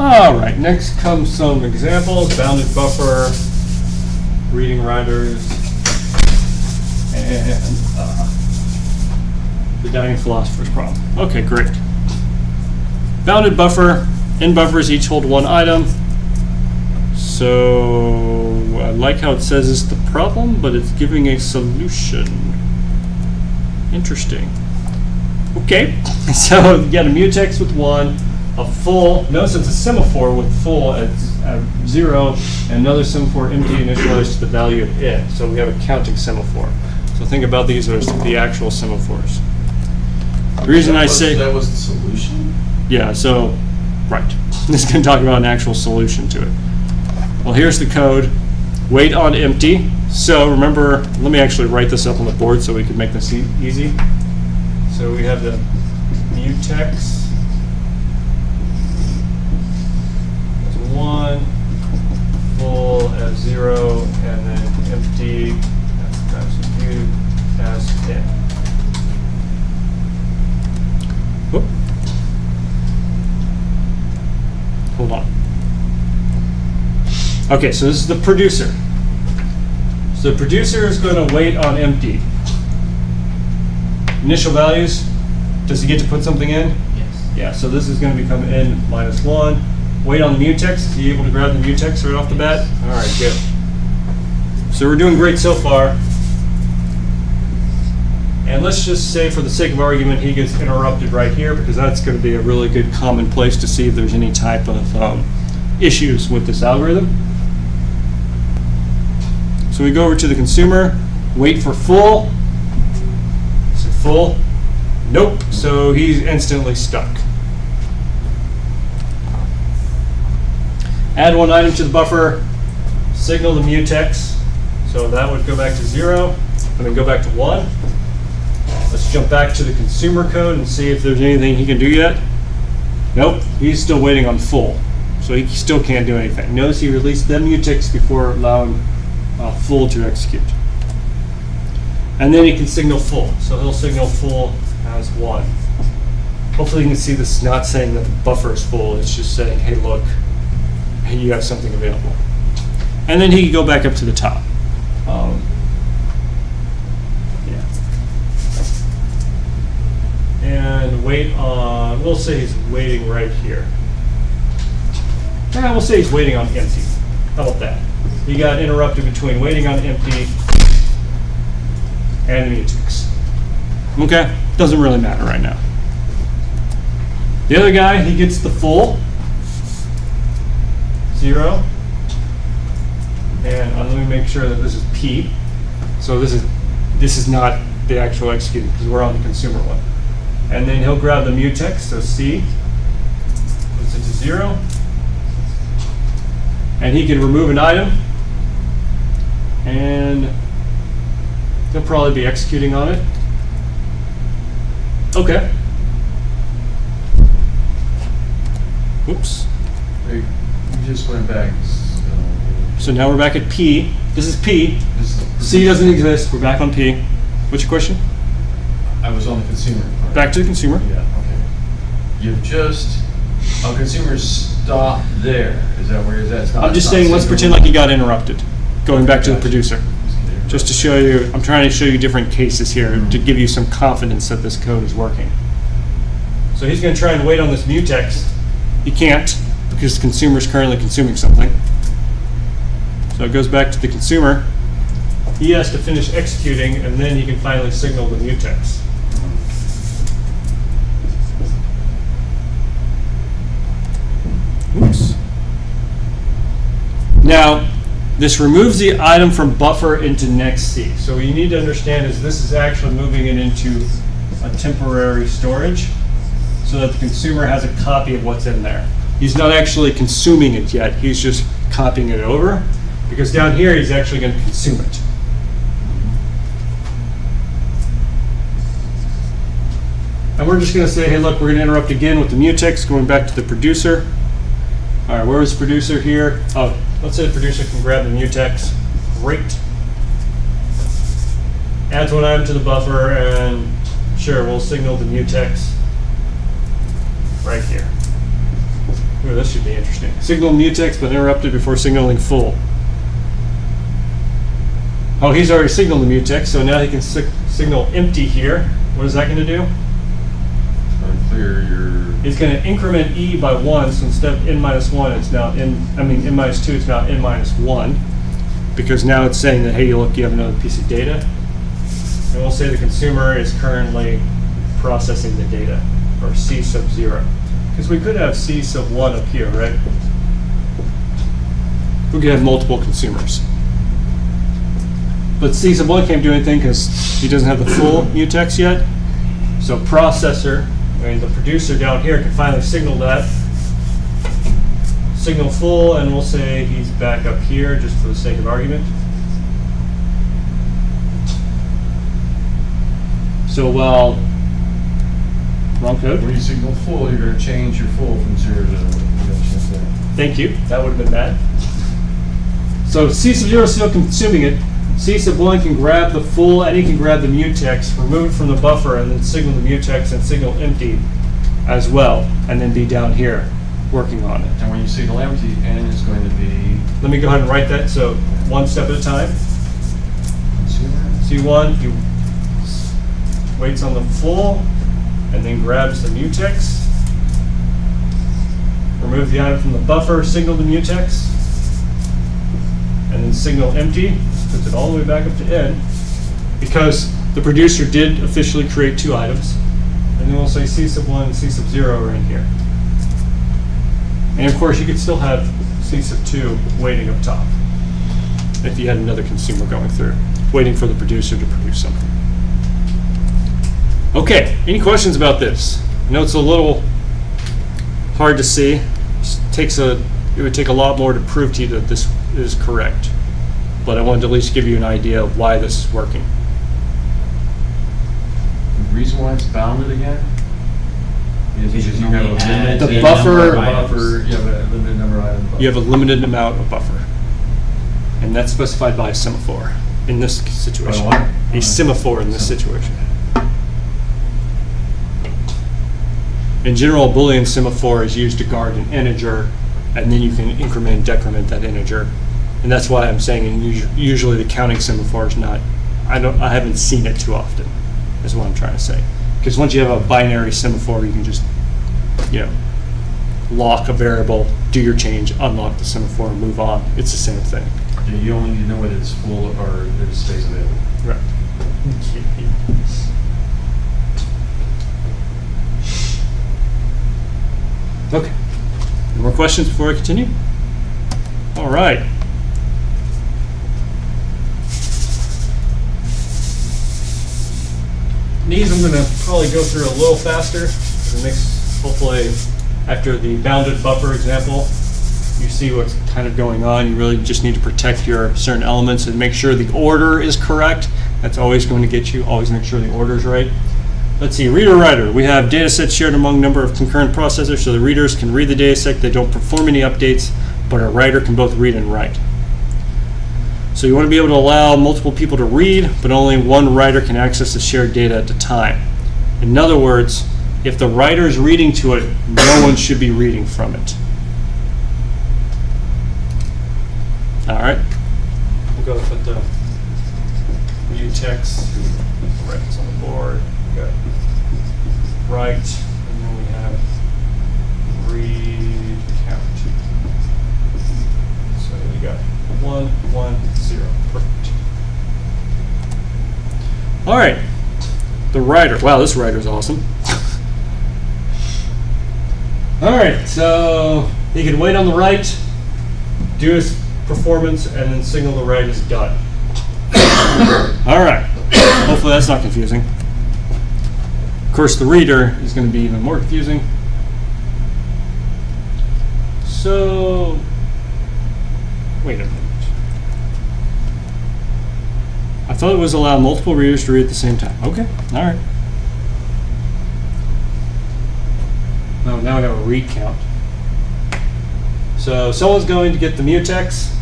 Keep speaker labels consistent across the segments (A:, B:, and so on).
A: All right, next comes some examples, bounded buffer, reading writers, and the dying philosopher's problem. Okay, great. Bounded buffer, n buffers each hold one item. So I like how it says it's the problem, but it's giving a solution. Interesting. Okay, so you got a mutex with 1, a full, notice it's a semaphore with full at 0, and another semaphore empty initialized to the value of it. So we have a counting semaphore. So think about these as the actual semaphores. The reason I say
B: that was the solution?
A: Yeah, so, right. This is going to talk about an actual solution to it. Well, here's the code. Wait on empty. So remember, let me actually write this up on the board so we can make this easy. So we have the mutex as 1, full as 0, and then empty as 10. Whoop. Hold on. Okay, so this is the producer. So the producer is going to wait on empty. Initial values, does he get to put something in?
B: Yes.
A: Yeah, so this is going to become n minus 1. Wait on the mutex. Is he able to grab the mutex right off the bat? All right, good. So we're doing great so far. And let's just say, for the sake of argument, he gets interrupted right here, because that's going to be a really good common place to see if there's any type of issues with this algorithm. So we go over to the consumer, wait for full. Is it full? Nope. So he's instantly stuck. Add one item to the buffer, signal the mutex. So that would go back to 0, and then go back to 1. Let's jump back to the consumer code and see if there's anything he can do yet. Nope, he's still waiting on full. So he still can't do anything. Notice he released the mutex before allowing full to execute. And then he can signal full. So he'll signal full as 1. Hopefully you can see this is not saying that the buffer is full. It's just saying, hey, look, you have something available. And then he can go back up to the top. And wait on, we'll say he's waiting right here. Yeah, we'll say he's waiting on empty. How about that? He got interrupted between waiting on empty and mutex. Okay, doesn't really matter right now. The other guy, he gets the full 0. And let me make sure that this is P. So this is not the actual executing, because we're on the consumer one. And then he'll grab the mutex, so C, puts it to 0. And he can remove an item, and he'll probably be executing on it. Okay. Whoops.
B: You just went back.
A: So now we're back at P. This is P. C doesn't exist. We're back on P. What's your question?
B: I was on the consumer part.
A: Back to the consumer.
B: Yeah, okay. You've just, consumer stopped there. Is that where is that?
A: I'm just saying, let's pretend like he got interrupted. Going back to the producer. Just to show you, I'm trying to show you different cases here to give you some confidence that this code is working. So he's going to try and wait on this mutex. He can't, because the consumer is currently consuming something. So it goes back to the consumer. He has to finish executing, and then he can finally signal the mutex. Oops. Now, this removes the item from buffer into next C. So what you need to understand is this is actually moving it into a temporary storage so that the consumer has a copy of what's in there. He's not actually consuming it yet. He's just copying it over, because down here he's actually going to consume it. And we're just going to say, hey, look, we're going to interrupt again with the mutex, going back to the producer. All right, where was the producer here? Oh, let's say the producer can grab the mutex. Great. Adds one item to the buffer, and sure, we'll signal the mutex right here. Ooh, this should be interesting. Signal mutex but interrupted before signaling full. Oh, he's already signaled the mutex, so now he can signal empty here. What is that going to do?
B: Clear your.
A: It's going to increment E by 1, so instead of n minus 1, it's now n minus 2, it's now n minus 1. Because now it's saying that, hey, look, you have another piece of data. And we'll say the consumer is currently processing the data, or C sub 0. Because we could have C sub 1 up here, right? We could have multiple consumers. But C sub 1 can't do anything because he doesn't have the full mutex yet. So processor, the producer down here can finally signal that. Signal full, and we'll say he's back up here just for the sake of argument. So while, wrong code.
B: When you signal full, you're going to change your full from 0 to 1.
A: Thank you, that would have been bad. So C sub 0 is still consuming it. C sub 1 can grab the full, and he can grab the mutex, remove it from the buffer, and then signal the mutex and signal empty as well, and then be down here working on it.
B: And when you signal empty, N is going to be.
A: Let me go ahead and write that, so one step at a time. C1, he waits on the full, and then grabs the mutex. Remove the item from the buffer, signal the mutex, and then signal empty. Puts it all the way back up to N, because the producer did officially create 2 items. And then we'll say C sub 1 and C sub 0 are in here. And of course, you could still have C sub 2 waiting up top if you had another consumer going through, waiting for the producer to produce something. Okay, any questions about this? I know it's a little hard to see. It would take a lot more to prove to you that this is correct. But I wanted to at least give you an idea of why this is working.
B: The reason why it's bounded again is because you have a limited
A: The buffer-
B: you have a limited number of items.
A: You have a limited amount of buffer. And that's specified by a semaphore in this situation.
B: By what?
A: A semaphore in this situation. In general, a Boolean semaphore is used to guard an integer, and then you can increment and decrement that integer. And that's why I'm saying usually the counting semaphore is not, I haven't seen it too often, is what I'm trying to say. Because once you have a binary semaphore, you can just, lock a variable, do your change, unlock the semaphore, and move on. It's the same thing.
B: You only need to know whether it's full or there's space available.
A: Right. Okay. Any more questions before I continue? All right. These I'm going to probably go through a little faster. It makes, hopefully, after the bounded buffer example, you see what's kind of going on. You really just need to protect your certain elements and make sure the order is correct. That's always going to get you. Always make sure the order is right. Let's see, reader-writer. We have data sets shared among a number of concurrent processors, so the readers can read the data set. They don't perform any updates, but a writer can both read and write. So you want to be able to allow multiple people to read, but only one writer can access the shared data at a time. In other words, if the writer is reading to it, no one should be reading from it. All right. We'll go put the mutex. Right, it's on the board. We got write, and then we have read count. So we got 1, 1, 0. Perfect. All right. The writer. Wow, this writer's awesome. All right, so he can wait on the write, do his performance, and then signal the write is done. All right. Hopefully that's not confusing. Of course, the reader is going to be even more confusing. So, wait a minute. I thought it was allow multiple readers to read at the same time. Okay, all right. Oh, now I got a read count. So someone's going to get the mutex.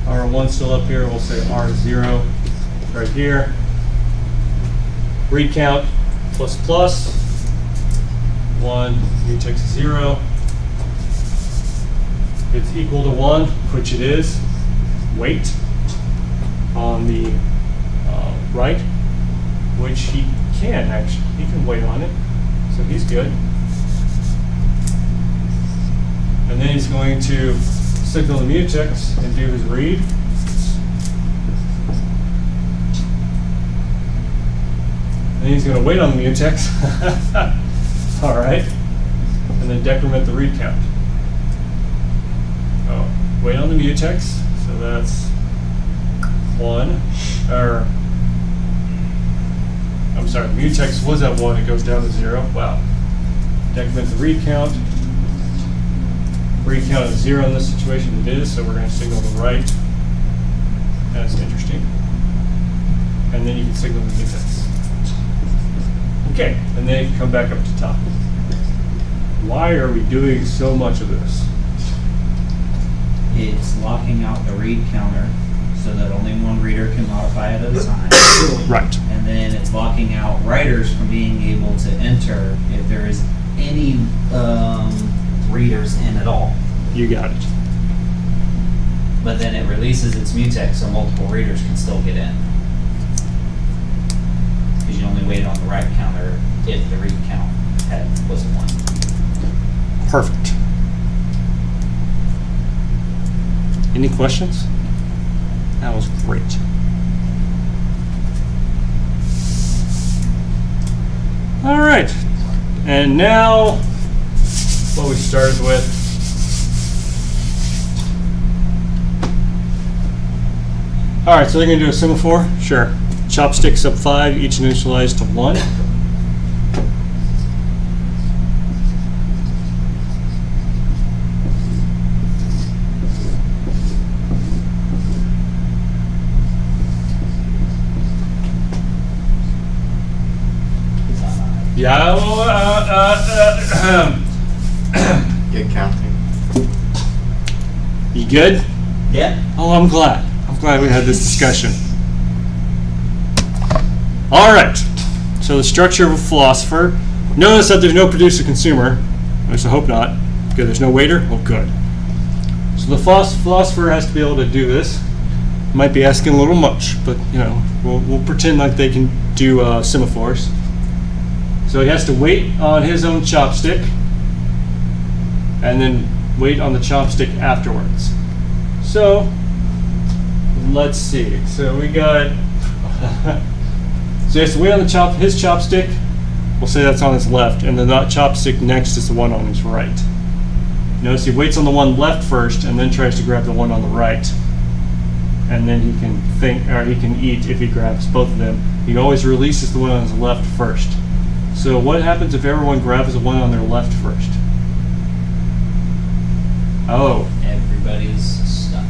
A: R1 still up here. We'll say R0 right here. Read count plus plus, 1, mutex 0. If it's equal to 1, which it is, wait on the right, which he can actually. He can wait on it, so he's good. And then he's going to signal the mutex and do his read. And he's going to wait on the mutex. All right. And then decrement the read count. Oh, wait on the mutex. So that's 1. Or, I'm sorry, the mutex was at 1. It goes down to 0. Wow. Decrement the read count. Read count is 0 in this situation. It is. So we're going to signal the right. That's interesting. And then you can signal the mutex. Okay, and then you can come back up to top. Why are we doing so much of this?
C: It's locking out the read counter so that only one reader can modify it at a time.
A: Right.
C: And then it's locking out writers from being able to enter if there is any readers in at all.
A: You got it.
C: But then it releases its mutex so multiple readers can still get in. Because you only wait on the write counter if the read count was 1.
A: Perfect. Any questions? That was great. All right. And now what we started with. All right, so they're going to do a semaphore? Sure. Chopsticks up 5, each initialized to 1. Yeah.
D: Good counting.
A: You good?
C: Yeah.
A: Oh, I'm glad. I'm glad we had this discussion. All right. So the structure of a philosopher. Notice that there's no producer-consumer. At least I hope not. Good. There's no waiter. Oh, good. So the philosopher has to be able to do this. Might be asking a little much, but you know, we'll pretend like they can do semaphores. So he has to wait on his own chopstick, and then wait on the chopstick afterwards. So let's see. So we got. So he has to wait on his chopstick. We'll say that's on his left, and then that chopstick next is the one on his right. Notice he waits on the one left first, and then tries to grab the one on the right, and then he can think, or he can eat if he grabs both of them. He always releases the one on his left first. So what happens if everyone grabs the one on their left first? Oh.
C: Everybody's stuck.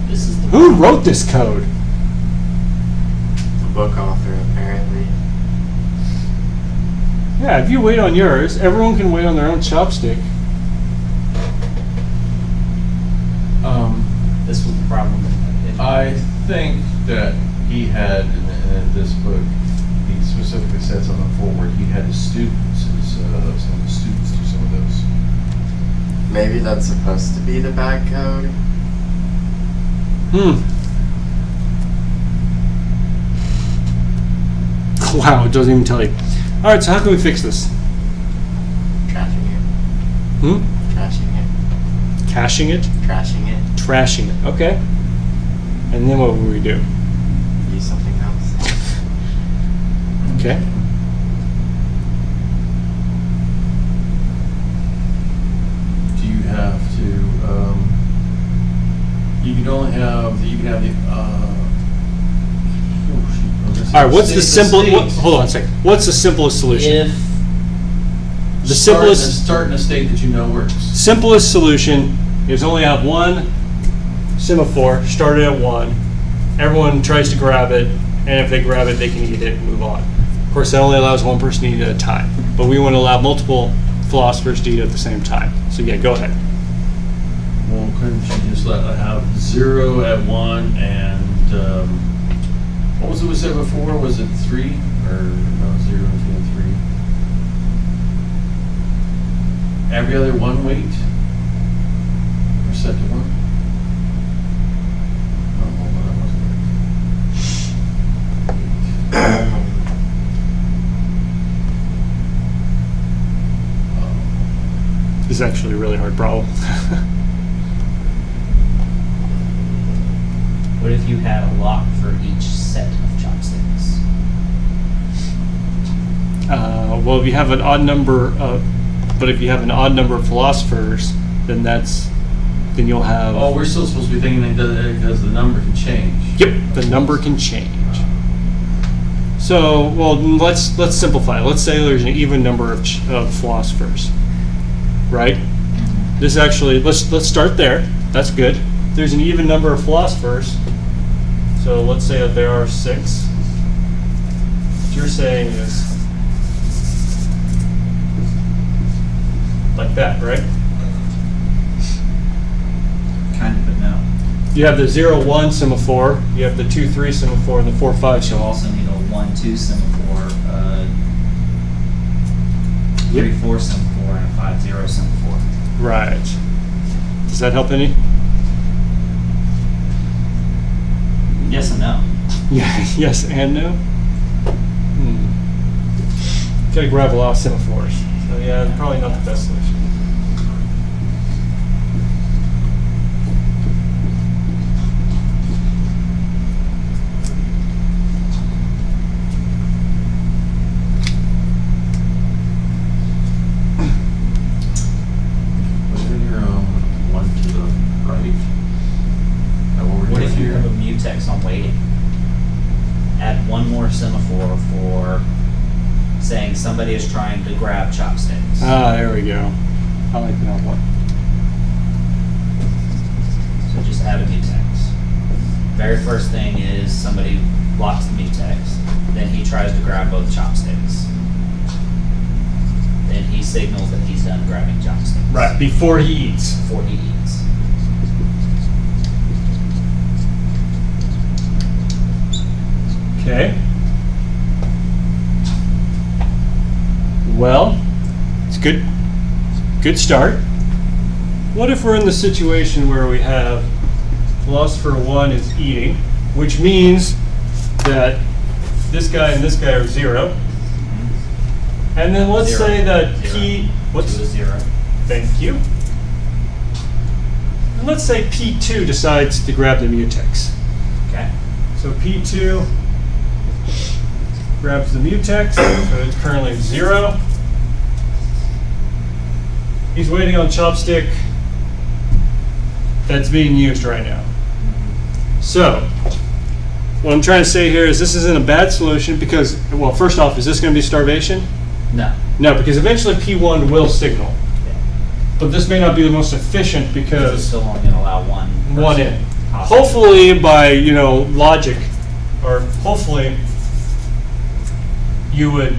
C: This is the
A: Who wrote this code?
D: The book author, apparently.
A: Yeah, if you wait on yours, everyone can wait on their own chopstick.
C: This was the problem.
B: I think that he had, in this book, he specifically says on the forward, he had his students, some of the students do some of those.
D: Maybe that's supposed to be the bad code.
A: Wow, it doesn't even tell you. All right, so how can we fix this?
D: Trashing it. Trashing it.
A: Caching it?
D: Trashing it.
A: Trashing it. Okay. And then what will we do?
D: Use something else.
A: Okay.
B: Do you have to, you can only have,
A: All right, what's the simplest?
B: simplest?
A: Hold on a second. What's the simplest solution?
C: If
A: The simplest
B: Start in a state that you know works.
A: simplest solution is only have one semaphore started at 1. Everyone tries to grab it, and if they grab it, they can eat it and move on. Of course, that only allows one person to eat at a time, but we want to allow multiple philosophers to eat at the same time. So yeah, go ahead.
B: Well, couldn't you just have 0 at 1 and What was it we said before? Was it 3 or no, 0, 2, and 3? Every other 1 weight? Or set to 1? Oh, hold on, that wasn't right.
A: This is actually a really hard problem.
C: What if you had a lock for each set of chopsticks?
A: Well, if you have an odd number of, but if you have an odd number of philosophers, then you'll have.
B: Oh, we're still supposed to be thinking that because the number can change.
A: Yep, the number can change. So, well, let's simplify. Let's say there's an even number of philosophers, right? This actually, let's start there. That's good. There's an even number of philosophers. So let's say that there are 6. What you're saying is like that, right?
C: Kind of, but no.
A: You have the 0-1 semaphore, you have the 2-3 semaphore, and the 4-5
C: You'll
A: semaphore.
C: also need a 1-2 semaphore, 3-4 semaphore, and a 5-0 semaphore.
A: Right. Does that help any?
C: Yes and no.
A: Yeah, yes and no. Gotta grab a lot of semaphores. So yeah, probably not the best solution.
B: Put in your 1 to the right.
C: What if you have a mutex on waiting? Add 1 more semaphore for saying somebody is trying to grab chopsticks.
A: Ah, there we go. I like that one.
C: So just add a mutex. Very first thing is somebody blocks the mutex. Then he tries to grab both chopsticks. Then he signals that he's done grabbing chopsticks.
A: Right, before he eats.
C: Before he eats.
A: Okay. Well, it's good. Good start. What if we're in the situation where we have philosopher 1 is eating, which means that this guy and this guy are 0. And then let's
C: 0.
A: say that
C: 0.
A: P. What's
C: 2 is 0.
A: Thank you. And let's say P2 decides to grab the mutex.
C: Okay.
A: So P2 grabs the mutex, so it's currently 0. He's waiting on chopstick that's being used right now. So, what I'm trying to say here is this isn't a bad solution because, well, first off, is this going to be starvation?
C: No.
A: No, because eventually P1 will signal.
C: Yeah.
A: But this may not be the most efficient
C: Because it's
A: because
C: still only going to allow one
A: in.
C: possible.
A: Hopefully by, logic, or hopefully you would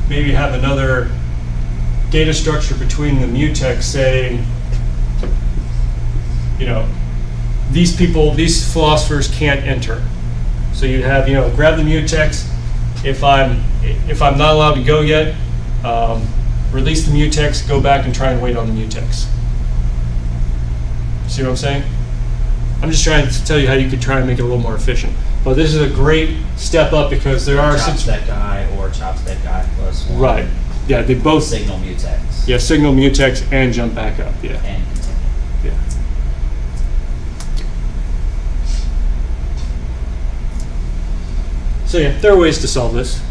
A: maybe have another data structure between the mutex saying, these philosophers can't enter. So you'd have, grab the mutex. If I'm not allowed to go yet, release the mutex, go back and try and wait on the mutex. See what I'm saying? I'm just trying to tell you how you could try and make it a little more efficient. But this is a great step up there are
C: chopstick guy or chopstick guy plus 1.
A: right. Yeah, they both
C: Signal mutex.
A: Yeah, signal mutex and jump back up. Yeah.
C: And continue.
A: Yeah. So yeah, there are ways to solve this.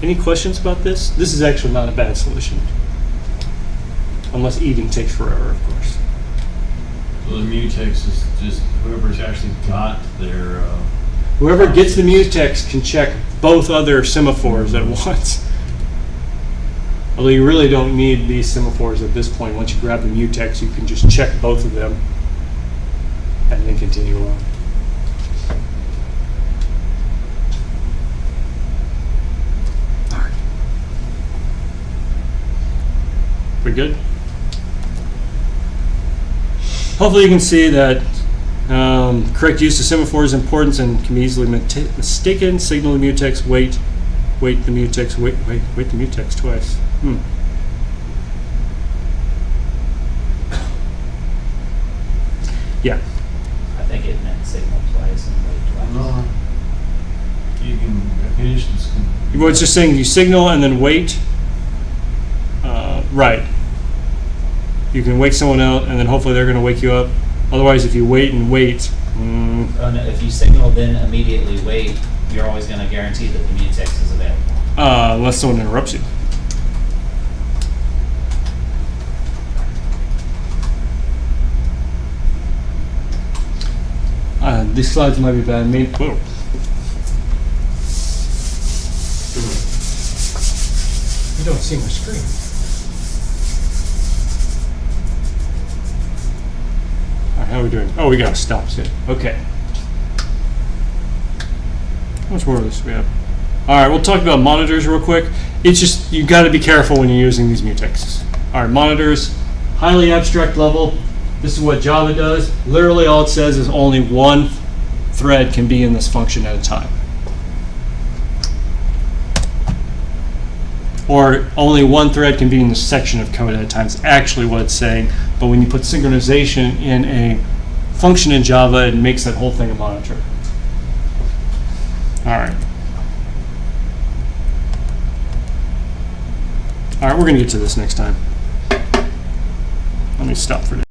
A: Any questions about this? This is actually not a bad solution. Unless eating takes forever, of course.
B: So the mutex is just whoever's actually got their.
A: Whoever gets the mutex can check both other semaphores at once. Although you really don't need these semaphores at this point. Once you grab the mutex, you can just check both of them and then continue on. All right. We good? Hopefully you can see that Correct use of semaphore is important and can be easily mistaken. Signal the mutex, wait the mutex, wait the mutex twice. Yeah.
C: I think it meant signal twice and wait twice.
B: You can finish this.
A: Well, it's just saying you signal and then wait. Right. You can wake someone out and then hopefully they're going to wake you up. Otherwise, if you wait and wait,
C: Oh, no, if you signal then immediately wait, you're always going to guarantee that the mutex is available.
A: unless someone interrupts you. These slides might be bad. Whoa. You don't see my screen. All right, how are we doing? Oh, we got stops it. Okay. How much more of this do we have? All right, we'll talk about monitors real quick. It's just, you got to be careful when you're using these mutexes. All right, monitors, highly abstract level. This is what Java does. Literally all it says is only one thread can be in this function at a time. Or only one thread can be in this section of code at a time. It's actually what it's saying. But when you put synchronization in a function in Java, it makes that whole thing a monitor. All right. All right, we're going to get to this next time. Let me stop for now.